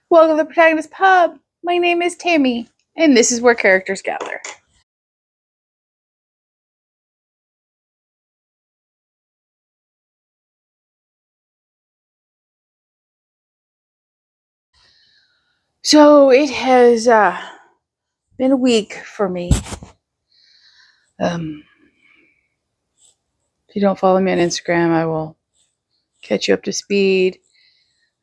Welcome to the Protagonist Pub. My name is Tammy, and this is where characters gather. So it has been a week for me. If you don't follow me on Instagram, I will catch you up to speed.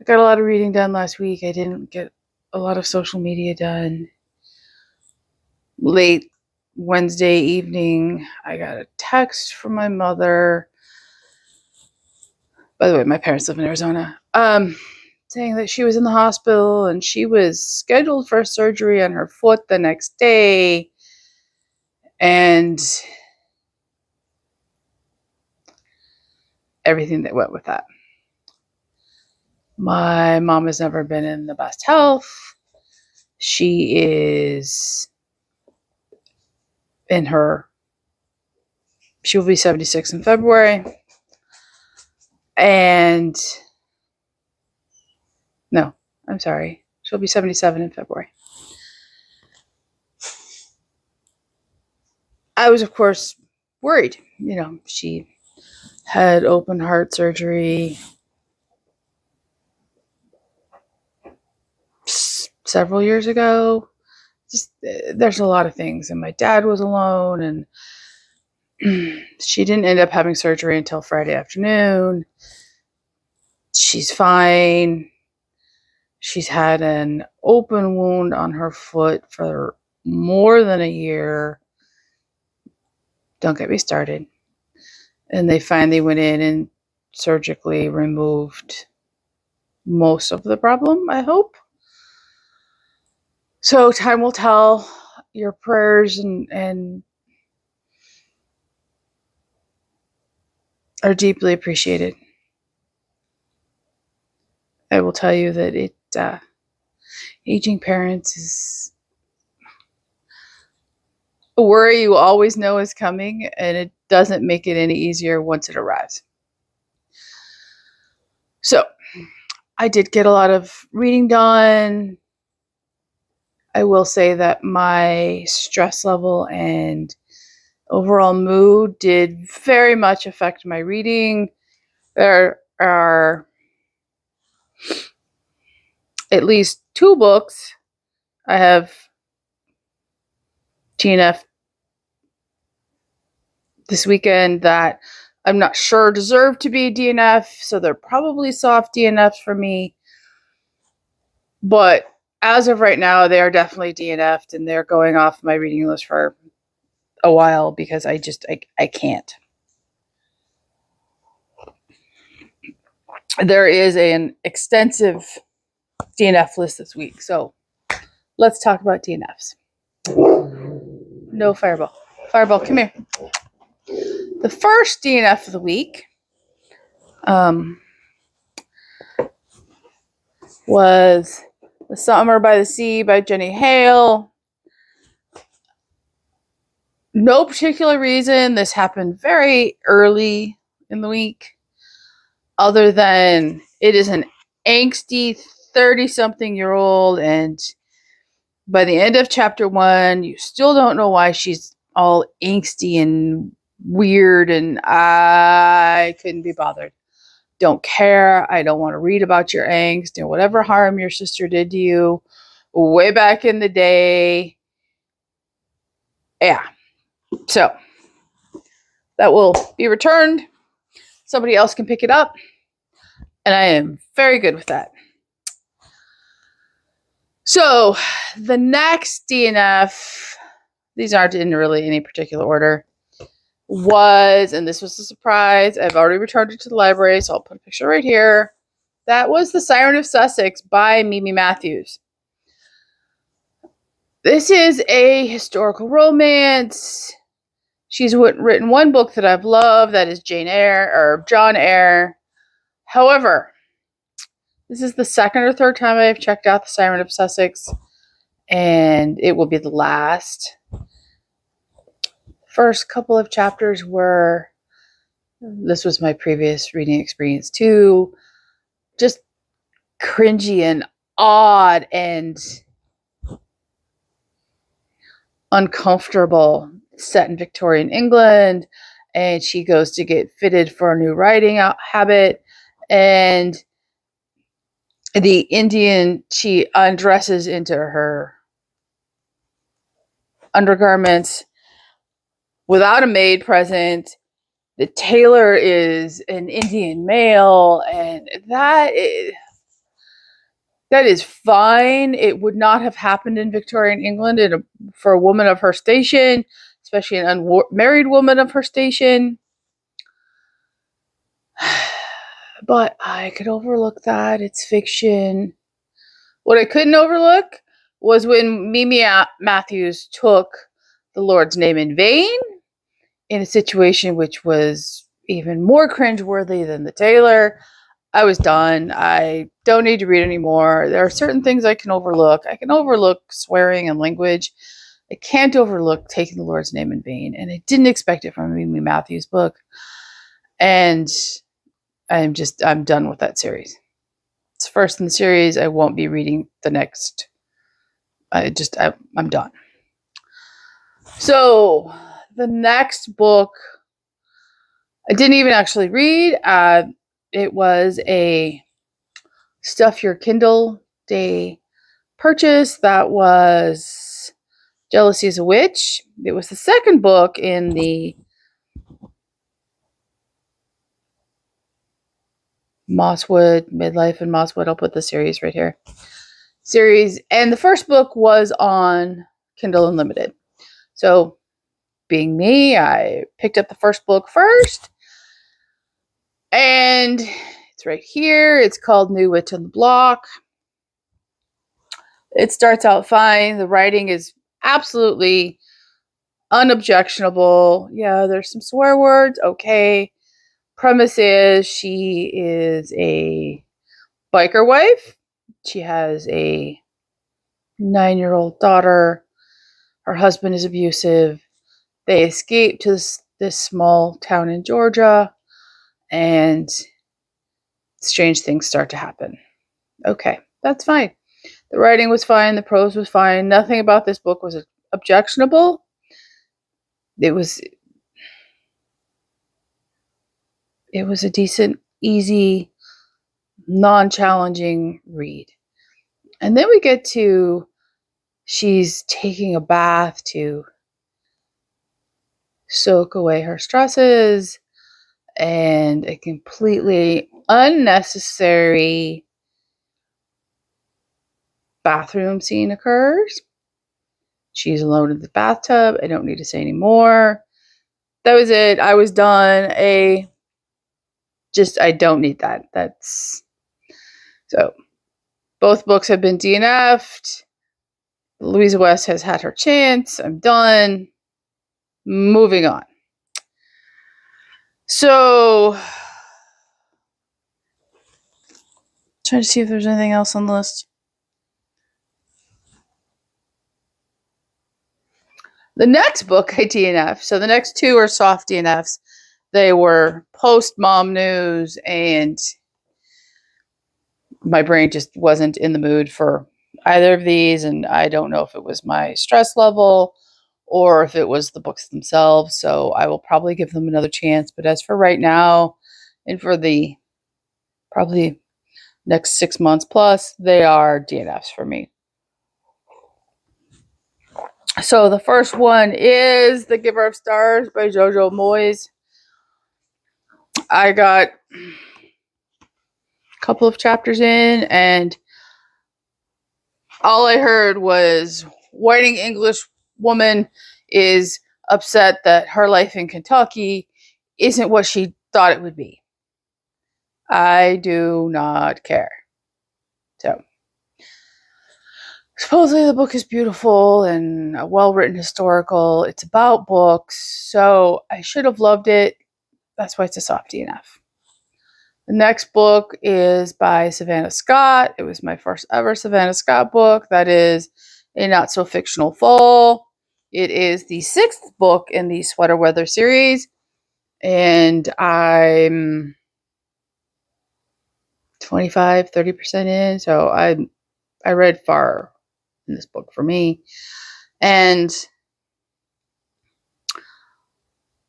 I got a lot of reading done last week. I didn't get a lot of social media done. Late Wednesday evening, I got a text from my mother. By the way, my parents live in Arizona. Saying that she was in the hospital and she was scheduled for surgery on her foot the next day. And everything that went with that. My mom has never been in the best health. She is she will be 76 in February. And no, I'm sorry. She'll be 77 in February. I was, of course, worried. She had open heart surgery several years ago. There's a lot of things. And my dad was alone, and she didn't end up having surgery until Friday afternoon. She's fine. She's had an open wound on her foot for more than a year. Don't get me started. And they finally went in and surgically removed most of the problem, I hope. So time will tell. Your prayers and are deeply appreciated. I will tell you that aging parents is a worry you always know is coming, and it doesn't make it any easier once it arrives. So I did get a lot of reading done. I will say that my stress level and overall mood did very much affect my reading. There are at least 2 books I have DNF this weekend that I'm not sure deserve to be DNF, so they're probably soft DNFs for me. But as of right now, they are definitely DNF'd, and they're going off my reading list for a while because I can't. There is an extensive DNF list this week, so let's talk about DNFs. No Fireball. Fireball, come here. The first DNF of the week was The Summer by the Sea by Jenny Hale. No particular reason. This happened very early in the week, other than it is an angsty 30-something-year-old, and by the end of chapter 1, you still don't know why she's all angsty and weird, and I couldn't be bothered. Don't care. I don't want to read about your angst and whatever harm your sister did to you way back in the day. Yeah. So that will be returned. Somebody else can pick it up, and I am very good with that. So the next DNF, these aren't in really any particular order, was, and this was a surprise, I've already returned it to the library, so I'll put a picture right here. That was The Siren of Sussex by Mimi Matthews. This is a historical romance. She's written one book that I've loved, that is Jane Eyre, or John Eyre. However, this is the second or third time I've checked out The Siren of Sussex, and it will be the last. First couple of chapters were, this was my previous reading experience too, just cringy and odd and uncomfortable, set in Victorian England, and she goes to get fitted for a new riding habit, and the Indian, she undresses into her undergarments without a maid present. The tailor is an Indian male, and that is fine. It would not have happened in Victorian England for a woman of her station, especially an unmarried woman of her station. But I could overlook that. It's fiction. What I couldn't overlook was when Mimi Matthews took the Lord's name in vain in a situation which was even more cringeworthy than the tailor. I was done. I don't need to read anymore. There are certain things I can overlook. I can overlook swearing and language. I can't overlook taking the Lord's name in vain. And I didn't expect it from a Mimi Matthews book. And I'm done with that series. It's first in the series. I won't be reading the next. I'm done. So the next book I didn't even actually read. It was a Stuff Your Kindle Day purchase. That was Jealousy is a Witch. It was the second book in the Mosswood, Midlife and Mosswood. I'll put the series right here. Series. And the first book was on Kindle Unlimited. So, being me, I picked up the first book first. And it's right here. It's called New Witch on the Block. It starts out fine. The writing is absolutely unobjectionable. Yeah, there's some swear words. Okay. Premise is she is a biker wife. She has a 9-year-old daughter. Her husband is abusive. They escape to this small town in Georgia, and strange things start to happen. Okay, that's fine. The writing was fine. The prose was fine. Nothing about this book was objectionable. It was a decent, easy, non-challenging read. And then we get to she's taking a bath to soak away her stresses, and a completely unnecessary bathroom scene occurs. She's alone in the bathtub. I don't need to say any more. That was it. I was done. I don't need that. That's so. Both books have been DNF'd. Louisa West has had her chance. I'm done. Moving on. So, trying to see if there's anything else on the list. The next book I DNF. So the next two are soft DNFs. They were post-mom news, and my brain just wasn't in the mood for either of these, and I don't know if it was my stress level or if it was the books themselves, so I will probably give them another chance. But as for right now, and for the probably next 6 months plus, they are DNFs for me. So the first one is The Giver of Stars by Jojo Moyes. I got a couple of chapters in, and all I heard was whining English woman is upset that her life in Kentucky isn't what she thought it would be. I do not care. So, supposedly the book is beautiful and a well-written historical. It's about books, so I should have loved it. That's why it's a soft DNF. The next book is by Savannah Scott. It was my first ever Savannah Scott book. That is A Not So Fictional Fall. It is the 6th book in the Sweater Weather series, and I'm 25, 30% in, so I'm I read far in this book for me. And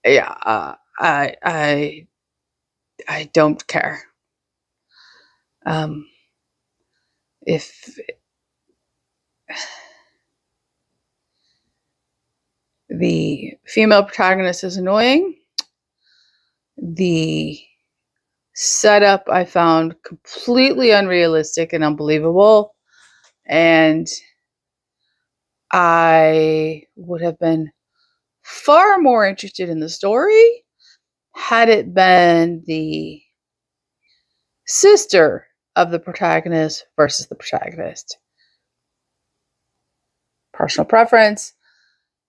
yeah, I don't care. If the female protagonist is annoying, the setup I found completely unrealistic and unbelievable, and I would have been far more interested in the story had it been the sister of the protagonist versus the protagonist. Personal preference.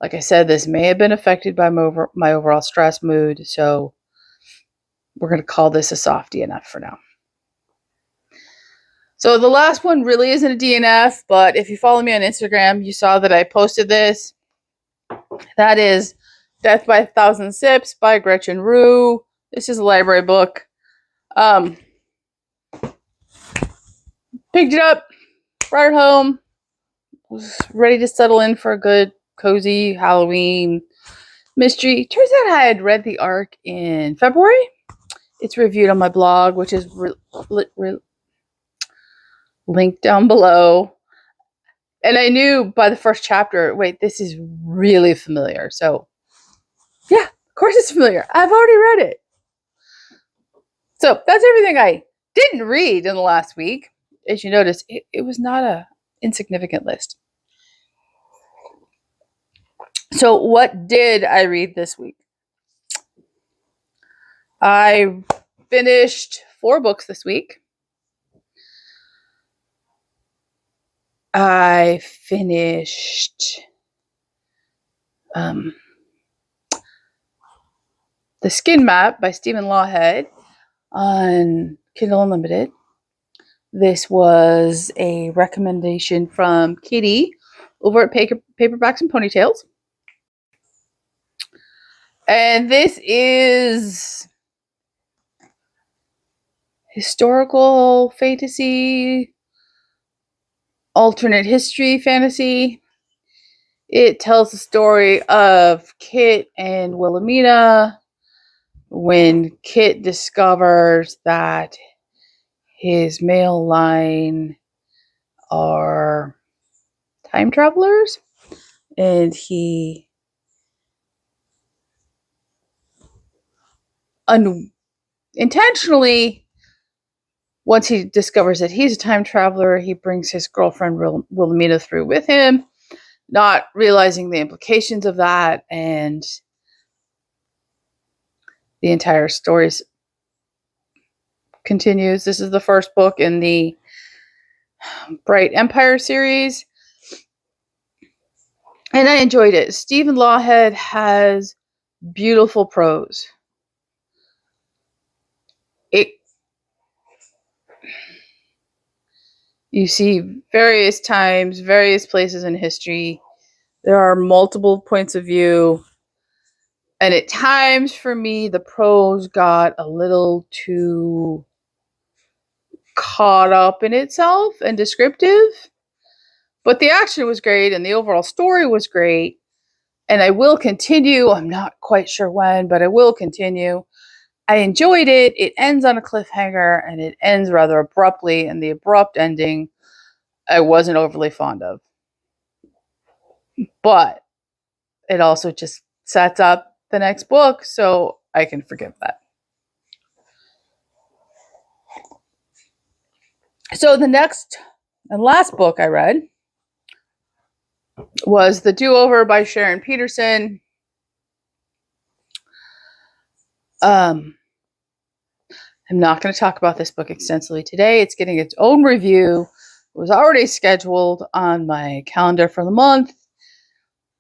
Like I said, this may have been affected by my overall stress mood, so we're going to call this a softie enough for now. So the last one really isn't a DNF, but if you follow me on Instagram, you saw that I posted this. That is Death by a Thousand Sips by Gretchen Rue. This is a library book. Picked it up, brought it home, was ready to settle in for a good, cozy Halloween mystery. Turns out I had read the arc in February. It's reviewed on my blog, which is linked down below. And I knew by the first chapter, wait, this is really familiar. So, yeah, of course it's familiar. I've already read it. So that's everything I didn't read in the last week. As you notice, it was not an insignificant list. So what did I read this week? I finished 4 books this week. I finished The Skin Map by Stephen Lawhead on Kindle Unlimited. This was a recommendation from Kitty over at Paperbacks and Ponytails. And this is historical fantasy, alternate history fantasy. It tells the story of Kit and Wilhelmina when Kit discovers that his male line are time travelers, and he unintentionally, once he discovers that he's a time traveler, he brings his girlfriend Wilhelmina through with him, not realizing the implications of that, and the entire story continues. This is the first book in the Bright Empire series, and I enjoyed it. Stephen Lawhead has beautiful prose. You see various times, various places in history. There are multiple points of view. And at times, for me, the prose got a little too caught up in itself and descriptive. But the action was great, and the overall story was great. And I will continue. I'm not quite sure when, but I will continue. I enjoyed it. It ends on a cliffhanger, and it ends rather abruptly. And the abrupt ending, I wasn't overly fond of. But it also just sets up the next book, so I can forgive that. So the next and last book I read was The Do-Over by Sharon Peterson. I'm not going to talk about this book extensively today. It's getting its own review. It was already scheduled on my calendar for the month.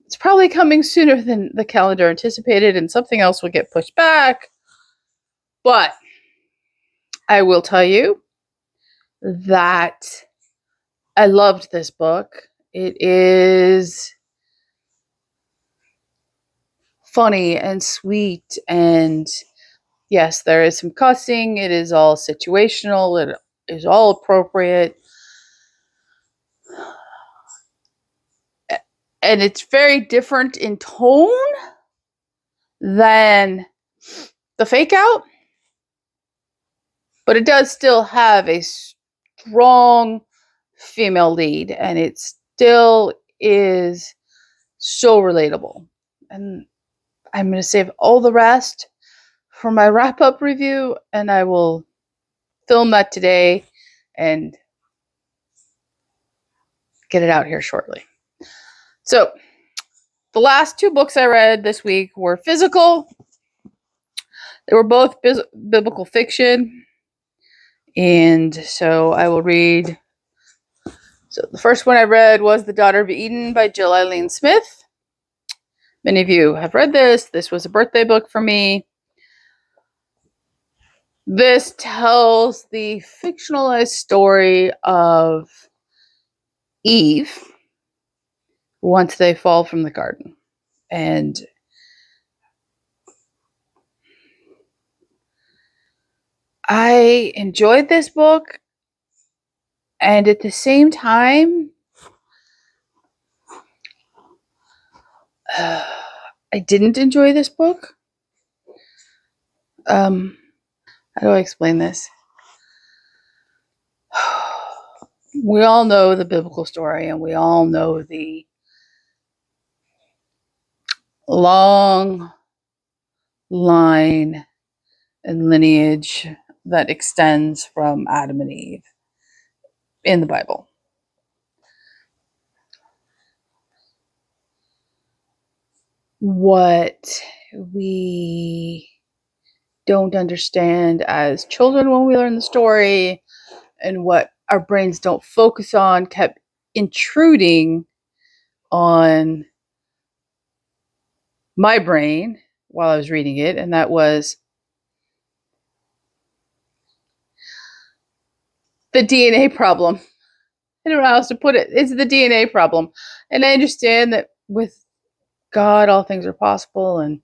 It's probably coming sooner than the calendar anticipated, and something else will get pushed back. But I will tell you that I loved this book. It is funny and sweet, and yes, there is some cussing. It is all situational. It is all appropriate. And it's very different in tone than the Fake Out, but it does still have a strong female lead, and it still is so relatable. And I'm going to save all the rest for my wrap-up review, and I will film that today and get it out here shortly. So, the last 2 books I read this week were physical. They were both biblical fiction. And so I will read. So the first one I read was The Daughter of Eden by Jill Eileen Smith. Many of you have read this. This was a birthday book for me. This tells the fictionalized story of Eve once they fall from the garden. And I enjoyed this book, and at the same time, I didn't enjoy this book. How do I explain this? We all know the biblical story, and we all know the long line and lineage that extends from Adam and Eve in the Bible. What we don't understand as children when we learn the story, and what our brains don't focus on, kept intruding on my brain while I was reading it, and that was the DNA problem. I don't know how else to put it. It's the DNA problem. And I understand that with God, all things are possible, and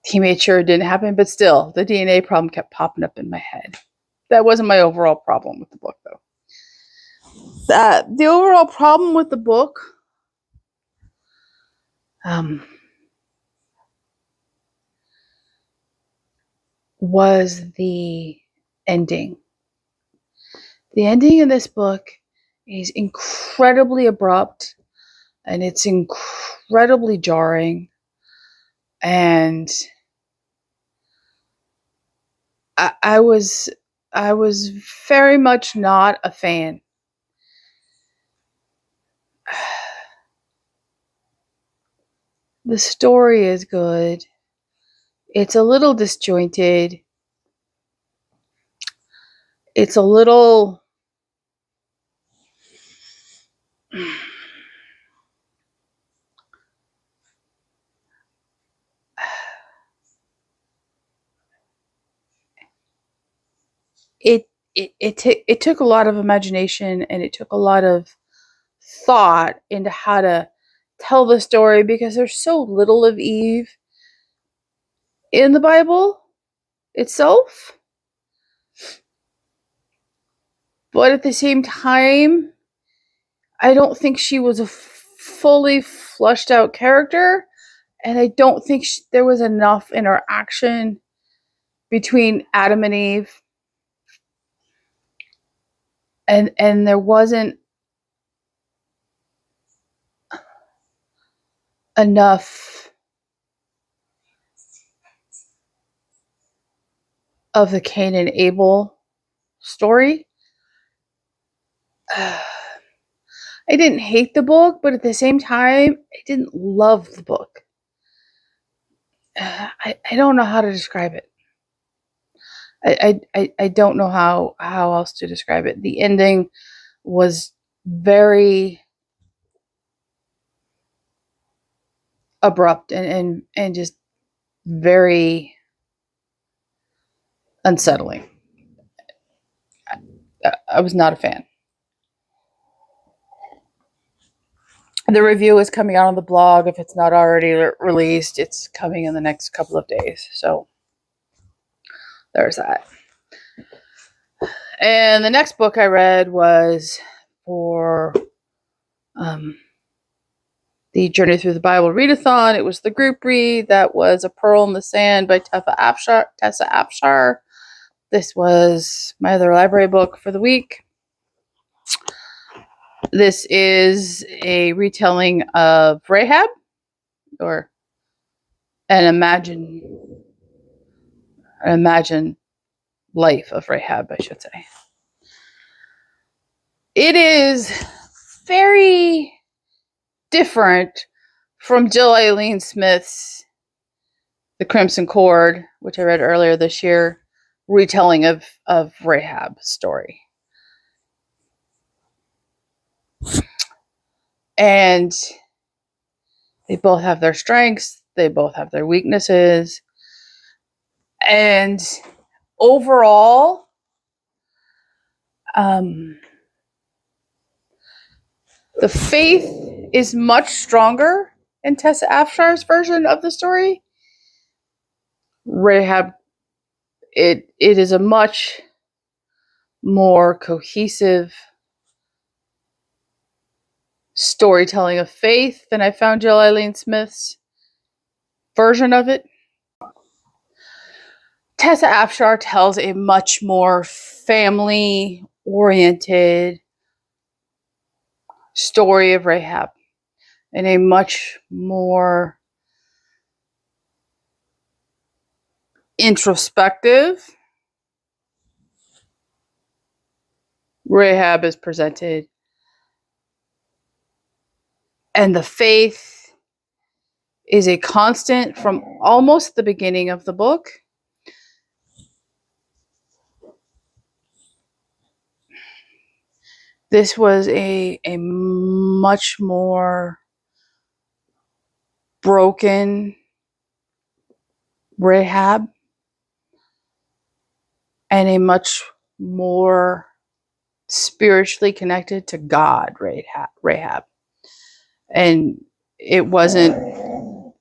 he made sure it didn't happen, but still, the DNA problem kept popping up in my head. That wasn't my overall problem with the book, though. The overall problem with the book was the ending. The ending of this book is incredibly abrupt, and it's incredibly jarring, and I was very much not a fan. The story is good. It's a little disjointed. It's a little it took a lot of imagination, and it took a lot of thought into how to tell the story, because there's so little of Eve in the Bible itself. But at the same time, I don't think she was a fully fleshed out character, and I don't think there was enough interaction between Adam and Eve, and there wasn't enough of the Cain and Abel story. I didn't hate the book, but at the same time, I didn't love the book. I don't know how to describe it. I don't know how else to describe it. The ending was very abrupt and just very unsettling. I was not a fan. The review is coming out on the blog. If it's not already released, it's coming in the next couple of days. So there's that. And the next book I read was for the Journey Through the Bible Readathon. It was the group read. That was A Pearl in the Sand by Tessa Afshar. This was my other library book for the week. This is a retelling of Rahab, or an imagined life of Rahab, I should say. It is very different from Jill Eileen Smith's The Crimson Cord, which I read earlier this year, retelling of Rahab's story. And they both have their strengths, they both have their weaknesses. And overall, the faith is much stronger in Tessa Afshar's version of the story. Rahab, it is a much more cohesive storytelling of faith than I found Jill Eileen Smith's version of it. Tessa Afshar tells a much more family-oriented story of Rahab, and a much more introspective Rahab is presented. And the faith is a constant from almost the beginning of the book. This was a much more broken Rahab, and a much more spiritually connected to God Rahab. And it wasn't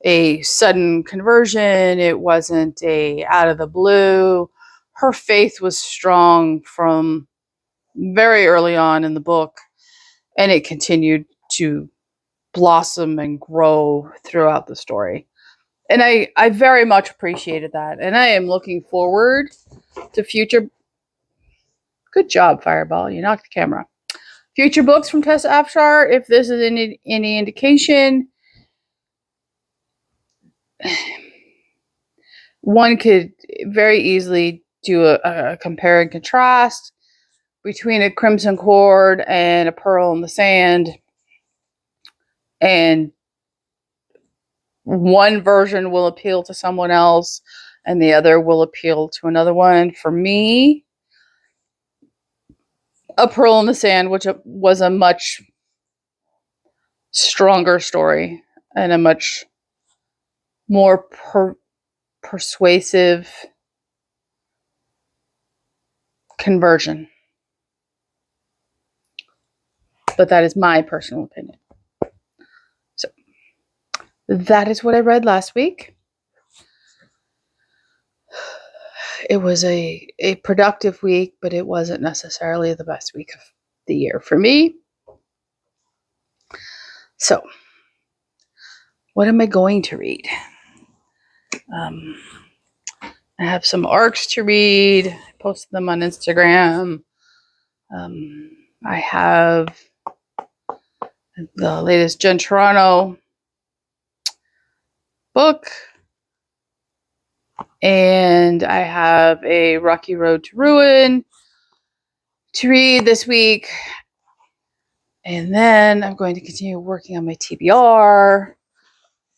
a sudden conversion. It wasn't a out of the blue. Her faith was strong from very early on in the book, and it continued to blossom and grow throughout the story. And I very much appreciated that. And I am looking forward to future... Good job, Fireball. You knocked the camera. Future books from Tessa Afshar. If this is any indication, one could very easily do a compare and contrast between A Crimson Cord and A Pearl in the Sand. And one version will appeal to someone else, and the other will appeal to another one. For me, A Pearl in the Sand, which was a much stronger story and a much more persuasive conversion. But that is my personal opinion. So that is what I read last week. It was a productive week, but it wasn't necessarily the best week of the year for me. So, what am I going to read? I have some arcs to read. I posted them on Instagram. I have the latest Jen Turano book. And I have a Rocky Road to Ruin to read this week. And then I'm going to continue working on my TBR.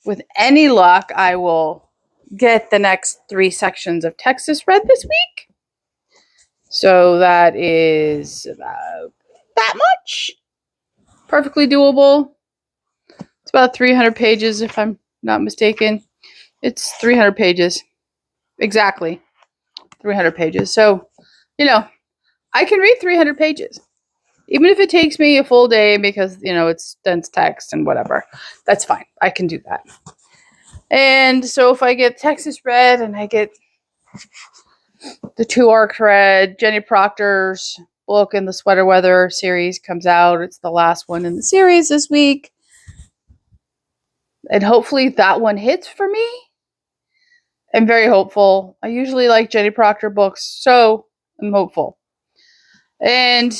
With any luck, I will get the next 3 sections of Texas read this week. So that is about that much. Perfectly doable. It's about 300 pages, if I'm not mistaken. It's 300 pages. Exactly. 300 pages. So, I can read 300 pages. Even if it takes me a full day because, it's dense text and whatever. That's fine. I can do that. And so if I get Texas read and I get the 2 arcs read, Jenny Proctor's book in the Sweater Weather series comes out. It's the last one in the series this week. And hopefully that one hits for me. I'm very hopeful. I usually like Jenny Proctor books, so I'm hopeful. And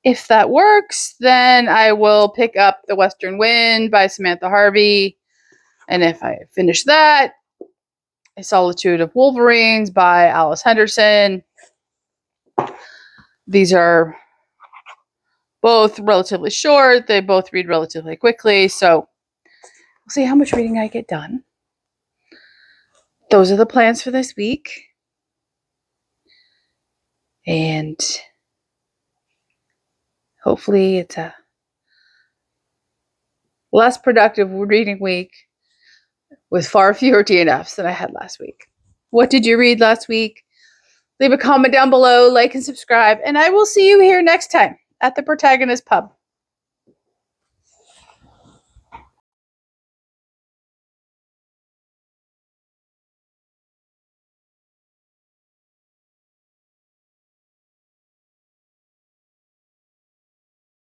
if that works, then I will pick up The Western Wind by Samantha Harvey. And if I finish that, A Solitude of Wolverines by Alice Henderson. These are both relatively short. They both read relatively quickly. So we'll see how much reading I get done. Those are the plans for this week. And hopefully it's a less productive reading week with far fewer DNFs than I had last week. What did you read last week? Leave a comment down below, like and subscribe, and I will see you here next time at the Protagonist Pub.